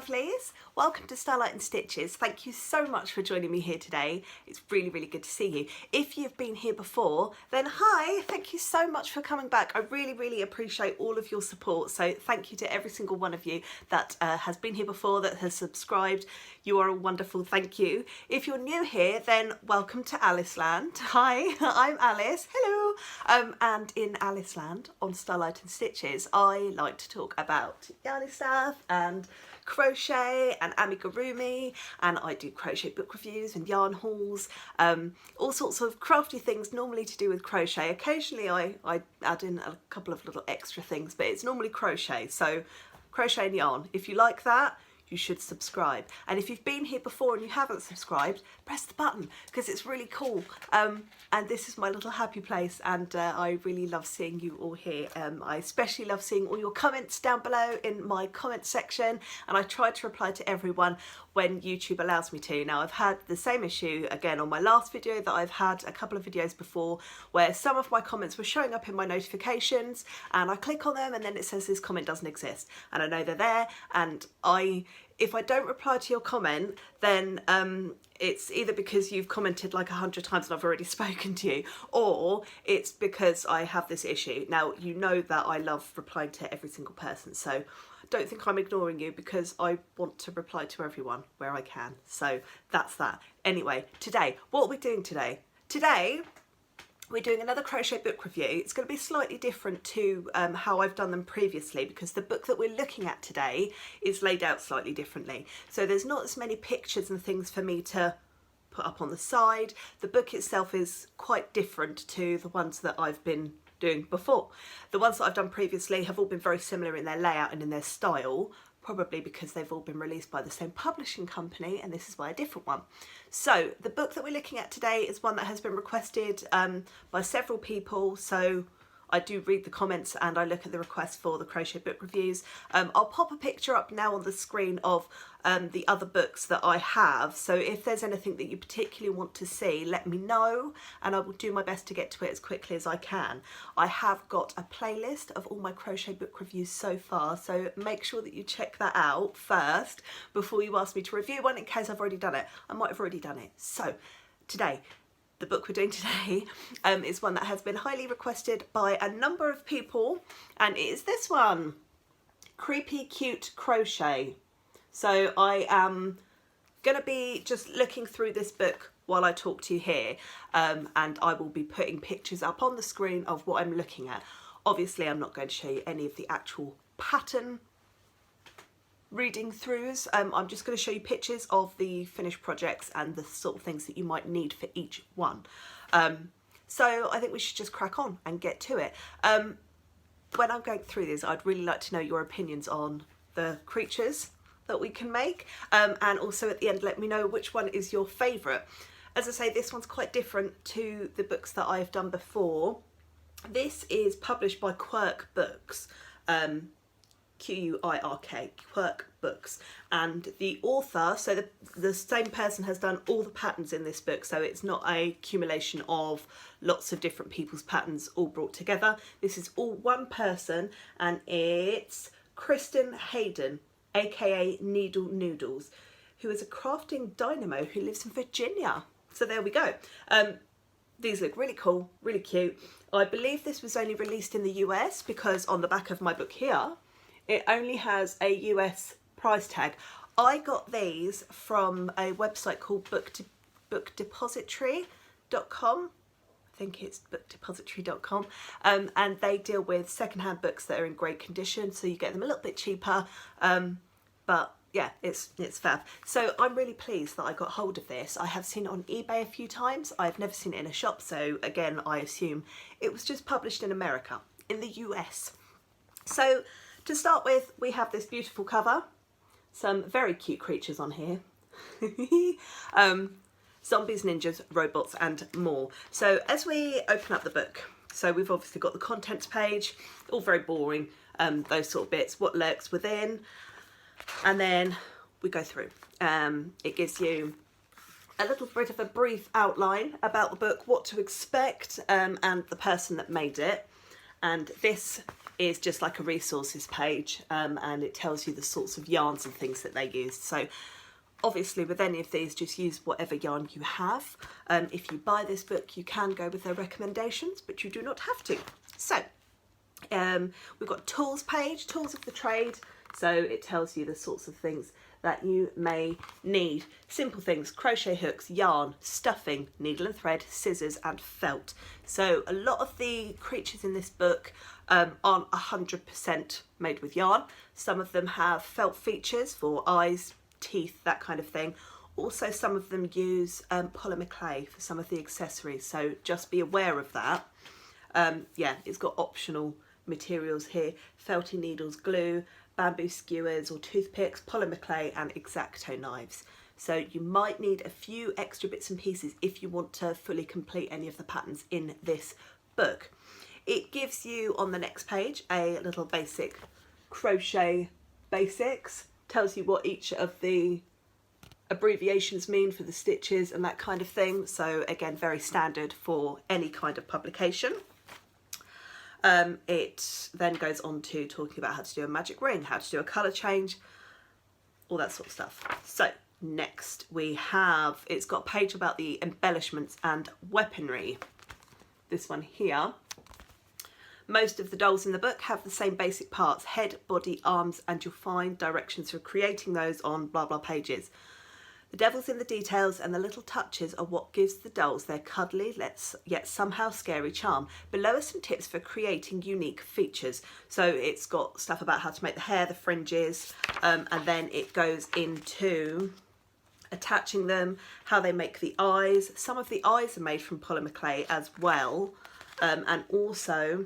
lovelies, welcome to Starlight and Stitches. Thank you so much for joining me here today. It's really good to see you. If you've been here before, then hi, thank you so much for coming back. I really appreciate all of your support, so thank you to every single one of you that has been here before, that has subscribed. You are all wonderful, thank you. If you're new here, then welcome to Alice Land. Hi, I'm Alice, hello. And in Alice Land on Starlight and Stitches, I like to talk about yarny stuff and crochet and amigurumi, and I do crochet book reviews and yarn hauls, all sorts of crafty things normally to do with crochet. Occasionally I add in a couple of little extra things, but it's normally crochet, so crochet and yarn. If you like that, you should subscribe, and if you've been here before and you haven't subscribed, press the button because it's really cool, and this is my little happy place, and I really love seeing you all here. I especially love seeing all your comments down below in my comment section, and I try to reply to everyone when YouTube allows me to. Now, I've had the same issue again on my last video that I've had a couple of videos before, where some of my comments were showing up in my notifications and I click on them and then it says this comment doesn't exist, and I know they're there, and if I don't reply to your comment, then it's either because you've commented like 100 times and I've already spoken to you, or it's because I have this issue. Now, you know that I love replying to every single person, so don't think I'm ignoring you, because I want to reply to everyone where I can. So that's that. Anyway, today, what are we doing today? Today, we're doing another crochet book review. It's going to be slightly different to how I've done them previously, because the book that we're looking at today is laid out slightly differently. So there's not as many pictures and things for me to put up on the side. The book itself is quite different to the ones that I've been doing before. The ones that I've done previously have all been very similar in their layout and in their style, probably because they've all been released by the same publishing company, and this is by a different one. So the book that we're looking at today is one that has been requested by several people, so I do read the comments and I look at the requests for the crochet book reviews. I'll pop a picture up now on the screen of the other books that I have, so if there's anything that you particularly want to see, let me know and I will do my best to get to it as quickly as I can. I have got a playlist of all my crochet book reviews so far, so make sure that you check that out first before you ask me to review one, in case I've already done it. I might have already done it. So today, the book we're doing today is one that has been highly requested by a number of people, and it is this one, Creepy Cute Crochet. So I am going to be just looking through this book while I talk to you here, and I will be putting pictures up on the screen of what I'm looking at. Obviously, I'm not going to show you any of the actual pattern reading throughs. I'm just going to show you pictures of the finished projects and the sort of things that you might need for each one. So I think we should just crack on and get to it. When I'm going through this, I'd really like to know your opinions on the creatures that we can make, and also at the end let me know which one is your favourite. As I say, this one's quite different to the books that I've done before. This is published by Quirk Books, Q-U-I-R-K, Quirk Books, and the author, so the same person has done all the patterns in this book, so it's not a accumulation of lots of different people's patterns all brought together. This is all one person, and it's Christen Haden, aka Needlenoodles, who is a crafting dynamo who lives in Virginia. So there we go. These look really cool, really cute. I believe this was only released in the US, because on the back of my book here it only has a US price tag. I got these from a website called bookdepository.com. I think it's bookdepository.com, and they deal with secondhand books that are in great condition, so you get them a little bit cheaper, but yeah, it's fab. So I'm really pleased that I got hold of this. I have seen it on eBay a few times. I've never seen it in a shop, so again, I assume it was just published in America, in the US. So to start with, we have this beautiful cover, some very cute creatures on here. Zombies, ninjas, robots and more. So as we open up the book, so we've obviously got the contents page, all very boring, those sort of bits, what lurks within, and then we go through. It gives you a little bit of a brief outline about the book, what to expect, and the person that made it. And this is just like a resources page, and it tells you the sorts of yarns and things that they use. So obviously with any of these, just use whatever yarn you have. If you buy this book, you can go with their recommendations, but you do not have to. So we've got tools page, tools of the trade. So it tells you the sorts of things that you may need. Simple things: crochet hooks, yarn, stuffing, needle and thread, scissors and felt. So a lot of the creatures in this book aren't 100% made with yarn. Some of them have felt features for eyes, teeth, that kind of thing. Also, some of them use polymer clay for some of the accessories, so just be aware of that. Yeah, it's got optional materials here: felty needles, glue, bamboo skewers or toothpicks, polymer clay and X-Acto knives. So you might need a few extra bits and pieces if you want to fully complete any of the patterns in this book. It gives you on the next page a little basic crochet basics, tells you what each of the abbreviations mean for the stitches and that kind of thing. So again, very standard for any kind of publication. It then goes on to talking about how to do a magic ring, how to do a colour change, all that sort of stuff. So next we have, it's got a page about the embellishments and weaponry. This one here. Most of the dolls in the book have the same basic parts: head, body, arms, and you'll find directions for creating those on blah blah pages. The devil's in the details, and the little touches are what gives the dolls their cuddly yet somehow scary charm. Below are some tips for creating unique features. So it's got stuff about how to make the hair, the fringes, and then it goes into attaching them, how they make the eyes. Some of the eyes are made from polymer clay as well, and also,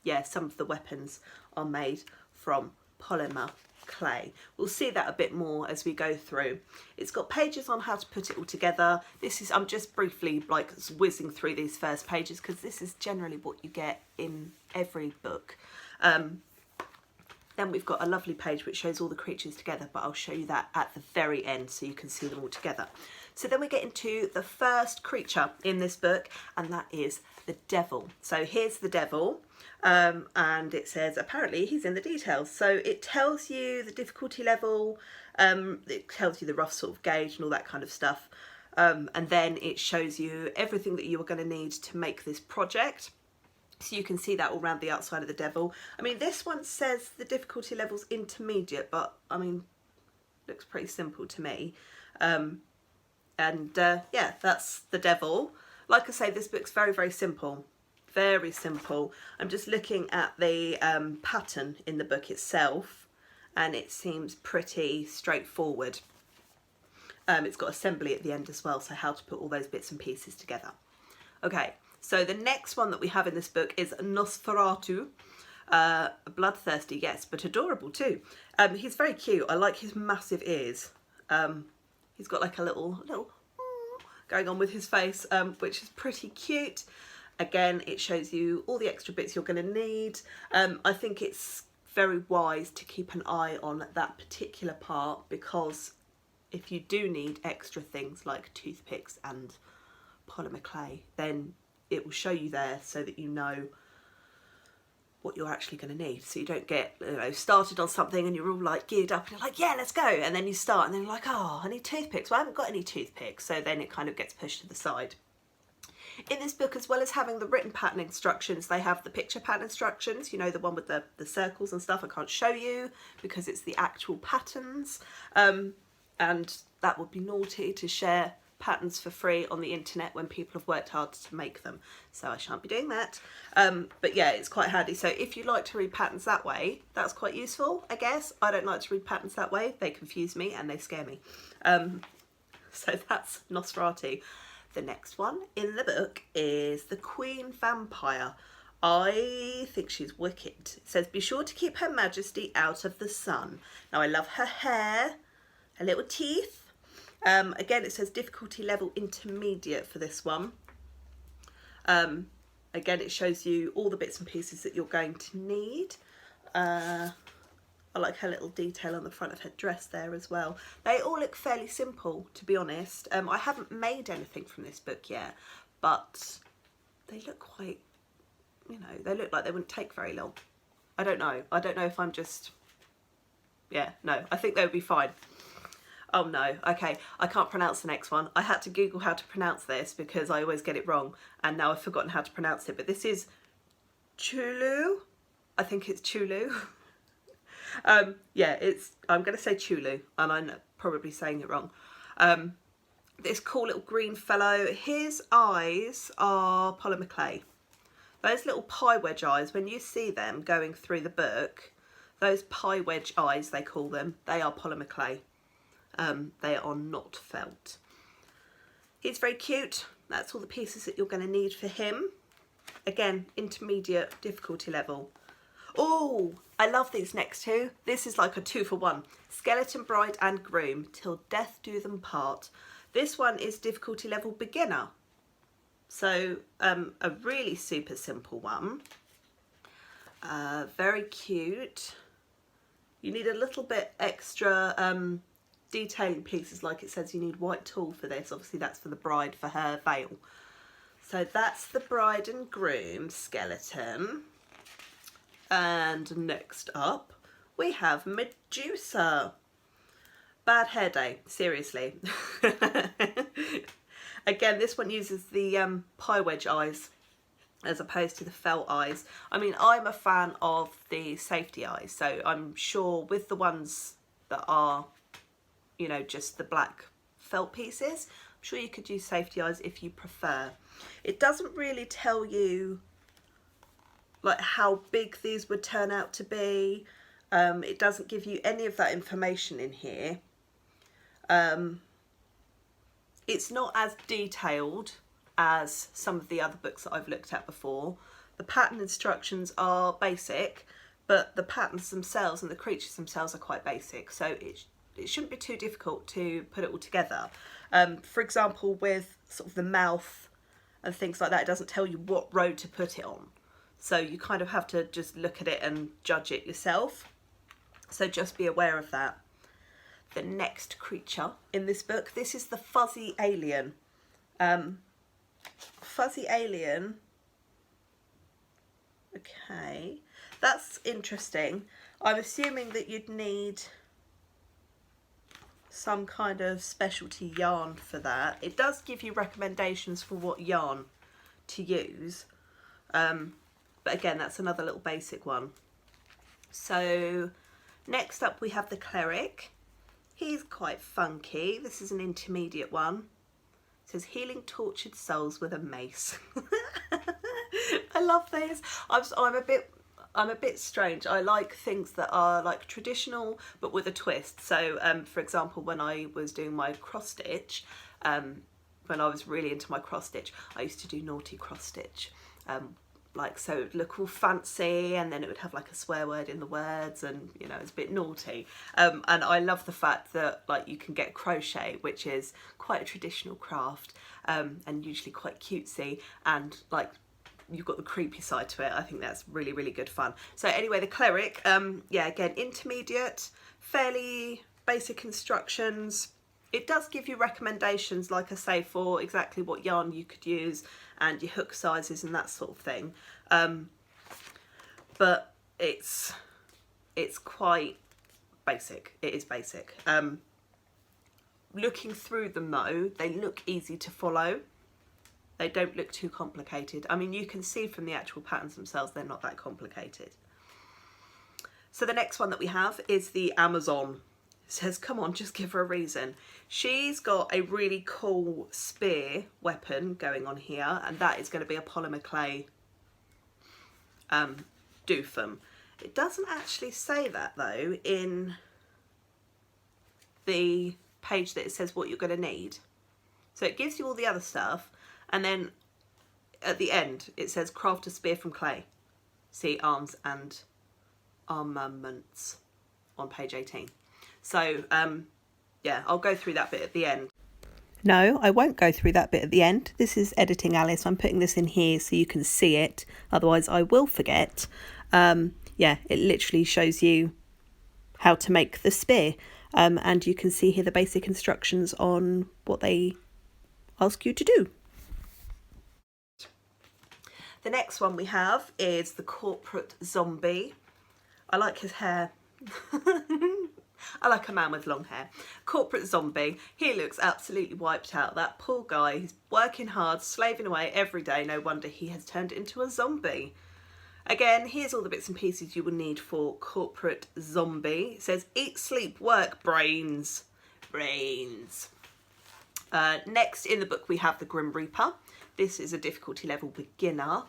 yeah, some of the weapons are made from polymer clay. We'll see that a bit more as we go through. It's got pages on how to put it all together. This is, I'm just briefly like whizzing through these first pages because this is generally what you get in every book. Then we've got a lovely page which shows all the creatures together, but I'll show you that at the very end so you can see them all together. So then we get into the first creature in this book, and that is the devil. So here's the devil, and it says apparently he's in the details. So it tells you the difficulty level, it tells you the rough sort of gauge and all that kind of stuff, and then it shows you everything that you are going to need to make this project. So you can see that all around the outside of the devil. I mean, this one says the difficulty level's intermediate, but I mean, looks pretty simple to me. Yeah, that's the devil. Like I say, this book's very, very simple. Very simple. I'm just looking at the pattern in the book itself, and it seems pretty straightforward. It's got assembly at the end as well, so how to put all those bits and pieces together. Okay, so the next one that we have in this book is Nosferatu. Bloodthirsty, yes, but adorable too. He's very cute. I like his massive ears. He's got like a little going on with his face, which is pretty cute. Again, it shows you all the extra bits you're going to need. I think it's very wise to keep an eye on that particular part, because if you do need extra things like toothpicks and polymer clay, then it will show you there so that you know what you're actually going to need, so you don't get, you know, started on something and you're all like geared up and you're like, yeah, let's go, and then you start and then you're like, oh, I need toothpicks. Well, I haven't got any toothpicks, so then it kind of gets pushed to the side. In this book, as well as having the written pattern instructions, they have the picture pattern instructions, you know, the one with the circles and stuff. I can't show you because it's the actual patterns, and that would be naughty to share patterns for free on the internet when people have worked hard to make them, so I shan't be doing that. But yeah, it's quite handy. So if you like to read patterns that way, that's quite useful, I guess. I don't like to read patterns that way. They confuse me and they scare me. So that's Nosferatu. The next one in the book is the Queen Vampire. I think she's wicked. It says, be sure to keep Her Majesty out of the sun. Now, I love her hair, her little teeth. Again, it says difficulty level intermediate for this one. Again, it shows you all the bits and pieces that you're going to need. I like her little detail on the front of her dress there as well. They all look fairly simple, to be honest. I haven't made anything from this book yet, but they look quite you know, they look like they wouldn't take very long. I don't know if I'm just, yeah, no, I think they would be fine. Oh no, okay, I can't pronounce the next one. I had to Google how to pronounce this because I always get it wrong, and now I've forgotten how to pronounce it, but this is Chulu. I think it's Chulu. Yeah, I'm going to say Chulu, and I'm probably saying it wrong. This cool little green fellow, his eyes are polymer clay. Those little pie wedge eyes, when you see them going through the book, those pie wedge eyes, they call them, they are polymer clay. They are not felt. He's very cute. That's all the pieces that you're going to need for him. Again, intermediate difficulty level. Oh, I love these next two. This is like a 2-for-1. Skeleton Bride and Groom, Till Death Do Them Part. This one is difficulty level beginner. So a really super simple one. Very cute. You need a little bit extra detailing pieces, like it says you need white tulle for this. Obviously that's for the bride, for her veil. So that's the bride and groom skeleton. And next up we have Medusa. Bad hair day, seriously. Again, this one uses the pie wedge eyes as opposed to the felt eyes. I mean, I'm a fan of the safety eyes, so I'm sure with the ones that are, you know, just the black felt pieces, I'm sure you could use safety eyes if you prefer. It doesn't really tell you like how big these would turn out to be. It doesn't give you any of that information in here. It's not as detailed as some of the other books that I've looked at before. The pattern instructions are basic, but the patterns themselves and the creatures themselves are quite basic, so it shouldn't be too difficult to put it all together. For example, with sort of the mouth and things like that, it doesn't tell you what row to put it on, so you kind of have to just look at it and judge it yourself, so just be aware of that. The next creature in this book, this is the Fuzzy Alien. Fuzzy Alien, okay, that's interesting. I'm assuming that you'd need some kind of specialty yarn for that. It does give you recommendations for what yarn to use, but again, that's another little basic one. So next up we have the Cleric. He's quite funky. This is an intermediate one. It says healing tortured souls with a mace. I love this. I'm a bit strange. I like things that are like traditional but with a twist. So for example, when I was doing my cross stitch, when I was really into my cross stitch, I used to do naughty cross stitch. Like, so it would look all fancy, and then it would have like a swear word in the words, and you know, it's a bit naughty. And I love the fact that like you can get crochet, which is quite a traditional craft, and usually quite cutesy, and like you've got the creepy side to it. I think that's really, really good fun. So anyway, the Cleric, yeah, again, intermediate, fairly basic instructions. It does give you recommendations, like I say, for exactly what yarn you could use and your hook sizes and that sort of thing. But it's quite basic. It is basic. Looking through them though, they look easy to follow. They don't look too complicated. I mean, you can see from the actual patterns themselves, they're not that complicated. So the next one that we have is the Amazon. It says, come on, just give her a reason. She's got a really cool spear weapon going on here, and that is going to be a polymer clay doofum. It doesn't actually say that though in the page that it says what you're going to need. So it gives you all the other stuff, and then at the end it says craft a spear from clay. See arms and armaments on page 18. So yeah, I'll go through that bit at the end. No, I won't go through that bit at the end. This is editing Alice. I'm putting this in here so you can see it. Otherwise I will forget. Yeah, it literally shows you how to make the spear. And you can see here the basic instructions on what they ask you to do. The next one we have is the Corporate Zombie. I like his hair. I like a man with long hair. Corporate Zombie. He looks absolutely wiped out. That poor guy. He's working hard, slaving away every day. No wonder he has turned into a zombie. Again, here's all the bits and pieces you will need for Corporate Zombie. It says eat, sleep, work, brains. Brains. Next in the book we have the Grim Reaper. This is a difficulty level beginner.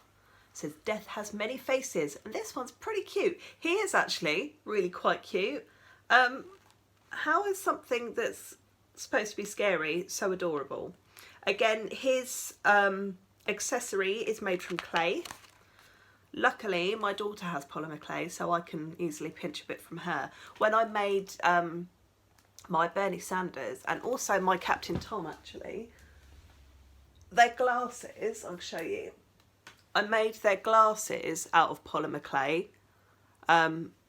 It says death has many faces, and this one's pretty cute. He is actually really quite cute. How is something that's supposed to be scary so adorable? Again, his accessory is made from clay. Luckily, my daughter has polymer clay, so I can easily pinch a bit from her. When I made my Bernie Sanders and also my Captain Tom, actually, their glasses, I'll show you. I made their glasses out of polymer clay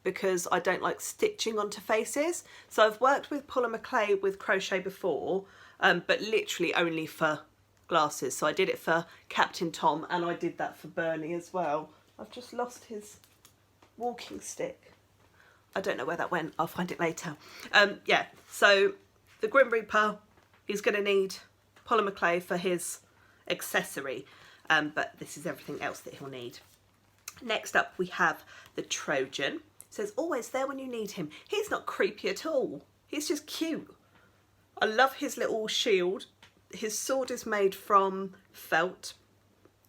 because I don't like stitching onto faces. So I've worked with polymer clay with crochet before, but literally only for glasses. So I did it for Captain Tom and I did that for Bernie as well. I've just lost his walking stick. I don't know where that went. I'll find it later. Yeah, so the Grim Reaper, he's going to need polymer clay for his accessory, but this is everything else that he'll need. Next up we have the Trojan. It says always there when you need him. He's not creepy at all. He's just cute. I love his little shield. His sword is made from felt.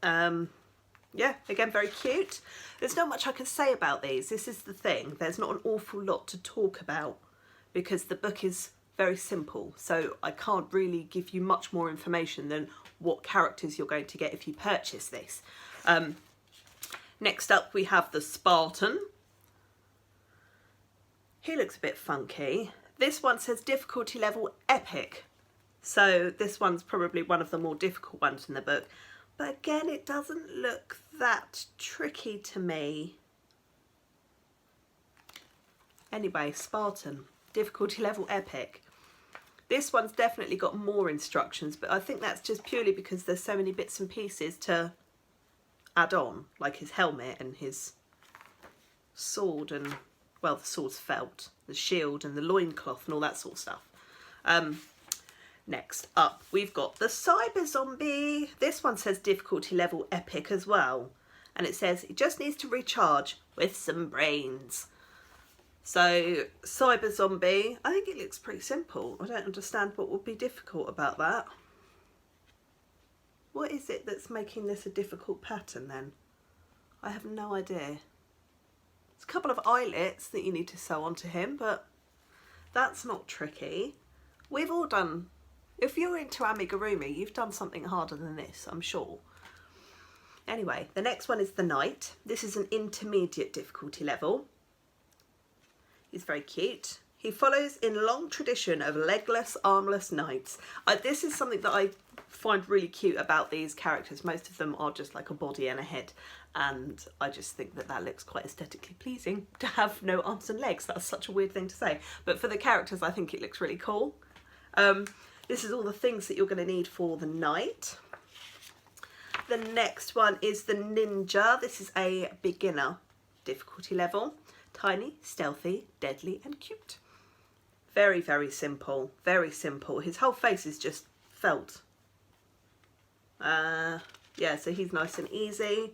Yeah, again, very cute. There's not much I can say about these. This is the thing. There's not an awful lot to talk about because the book is very simple. So I can't really give you much more information than what characters you're going to get if you purchase this. Next up, we have the Spartan. He looks a bit funky. This one says difficulty level epic. So this one's probably one of the more difficult ones in the book. But again, it doesn't look that tricky to me. Anyway, Spartan, difficulty level epic. This one's definitely got more instructions, but I think that's just purely because there's so many bits and pieces to add on, like his helmet and his sword and, well, the sword's felt, the shield and the loincloth and all that sort of stuff. Next up, we've got the Cyber Zombie. This one says difficulty level epic as well. And it says it just needs to recharge with some brains. So, Cyber Zombie, I think it looks pretty simple. I don't understand what would be difficult about that. What is it that's making this a difficult pattern then? I have no idea. There's a couple of eyelets that you need to sew onto him, but that's not tricky. We've all done... If you're into amigurumi, you've done something harder than this, I'm sure. Anyway, the next one is the Knight. This is an intermediate difficulty level. He's very cute. He follows in long tradition of legless, armless knights. This is something that I find really cute about these characters. Most of them are just like a body and a head. And I just think that that looks quite aesthetically pleasing to have no arms and legs. That's such a weird thing to say. But for the characters, I think it looks really cool. This is all the things that you're going to need for the Knight. The next one is the Ninja. This is a beginner difficulty level. Tiny, stealthy, deadly and cute. Very, very simple. Very simple. His whole face is just felt. Yeah, so he's nice and easy.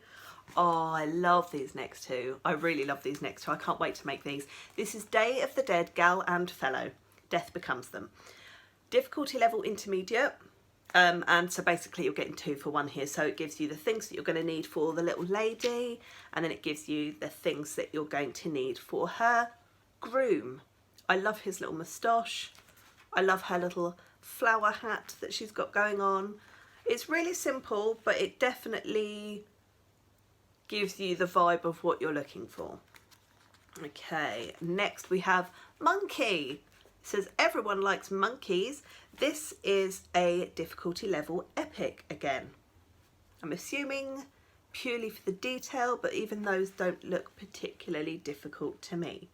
Oh, I love these next two. I really love these next two. I can't wait to make these. This is Day of the Dead, Gal and Fellow. Death becomes them. Difficulty level intermediate, and so basically you're getting 2 for 1 here. So it gives you the things that you're going to need for the little lady, and then it gives you the things that you're going to need for her groom. I love his little moustache. I love her little flower hat that she's got going on. It's really simple, but it definitely gives you the vibe of what you're looking for. Okay, next we have Monkey. It says everyone likes monkeys. This is a difficulty level epic again. I'm assuming purely for the detail, but even those don't look particularly difficult to me.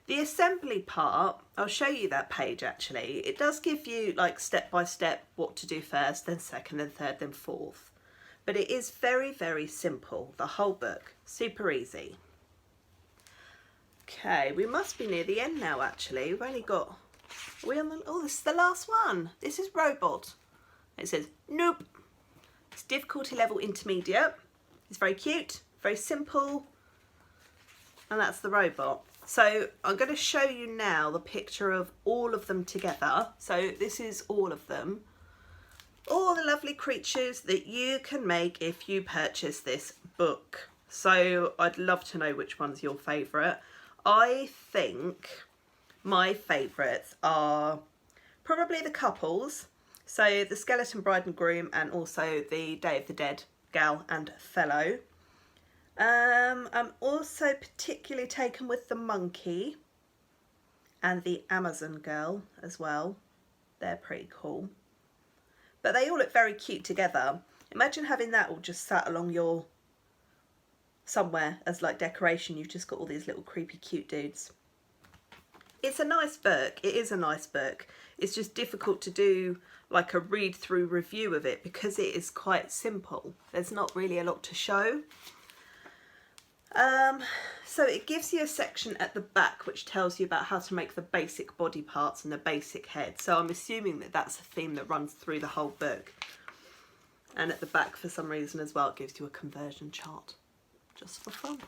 The assembly part, I'll show you that page actually. It does give you like step by step what to do first, then second, then third, then fourth. but it is very, very simple. The whole book, super easy. Okay, we must be near the end now actually. We've only got, are we on the, oh, this is the last one. This is Robot. It says, nope. It's difficulty level intermediate. It's very cute, very simple. And that's the robot. So I'm going to show you now the picture of all of them together. So this is all of them. All the lovely creatures that you can make if you purchase this book. So I'd love to know which one's your favourite. I think my favourites are probably the couples. So the skeleton bride and groom, and also the Day of the Dead gal and fellow. I'm also particularly taken with the monkey and the Amazon girl as well. They're pretty cool. But they all look very cute together. Imagine having that all just sat along your somewhere as like decoration. You've just got all these little creepy cute dudes. It's a nice book. It is a nice book. It's just difficult to do like a read through review of it because it is quite simple. There's not really a lot to show. So it gives you a section at the back which tells you about how to make the basic body parts and the basic head. So I'm assuming that that's a theme that runs through the whole book. And at the back, for some reason as well, it gives you a conversion chart, just for fun.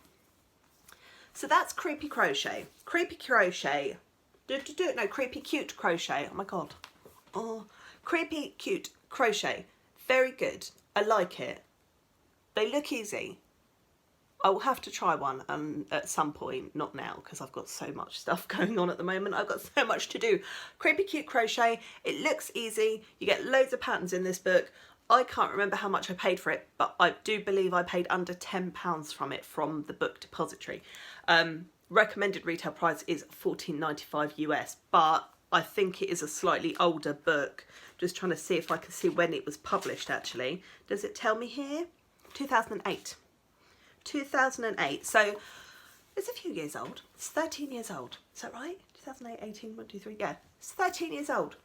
So that's Creepy Crochet. Creepy Crochet. No, Creepy Cute Crochet. Oh my God. Oh, Creepy Cute Crochet. Very good. I like it. They look easy. I will have to try one at some point, not now because I've got so much stuff going on at the moment. I've got so much to do. Creepy Cute Crochet, it looks easy. You get loads of patterns in this book. I can't remember how much I paid for it, but I do believe I paid under £10 from it from the book depository. Recommended retail price is $14.95 US, but I think it is a slightly older book. Just trying to see if I can see when it was published actually. Does it tell me here? 2008. 2008, so it's a few years old. It's 13 years old, is that right? 2008, 18, 1, 2, 3, yeah. It's 13 years old.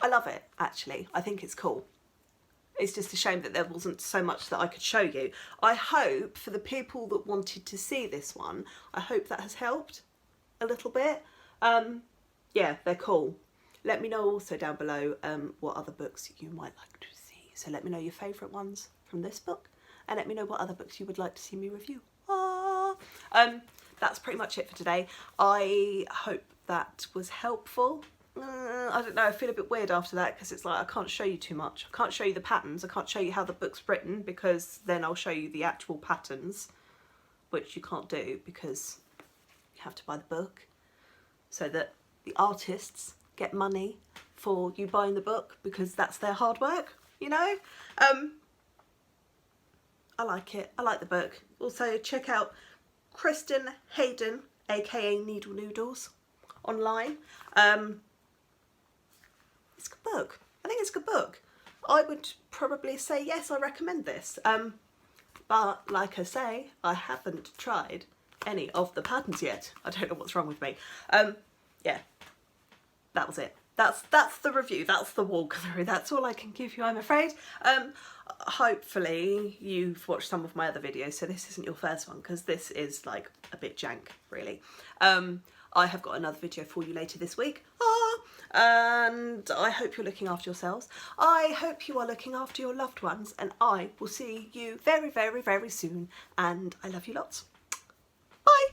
I love it, actually. I think it's cool. It's just a shame that there wasn't so much that I could show you. I hope for the people that wanted to see this one, I hope that has helped a little bit. Yeah, they're cool. Let me know also down below what other books you might like to see. So let me know your favourite ones from this book. And let me know what other books you would like to see me review. That's pretty much it for today. I hope that was helpful. I don't know, I feel a bit weird after that because it's like I can't show you too much. I can't show you the patterns. I can't show you how the book's written because then I'll show you the actual patterns, which you can't do because you have to buy the book so that the artists get money for you buying the book because that's their hard work, you know? I like it. I like the book. Also, check out Christen Haden, aka needlenoodles, online. It's a good book. I think it's a good book. I would probably say yes, I recommend this. But like I say, I haven't tried any of the patterns yet. I don't know what's wrong with me. Yeah, that was it. That's the review. That's the walkthrough. That's all I can give you, I'm afraid. Hopefully you've watched some of my other videos, so this isn't your first one because this is like a bit jank, really. I have got another video for you later this week. And I hope you're looking after yourselves. I hope you are looking after your loved ones, and I will see you very, very, very soon. And I love you lots. Bye.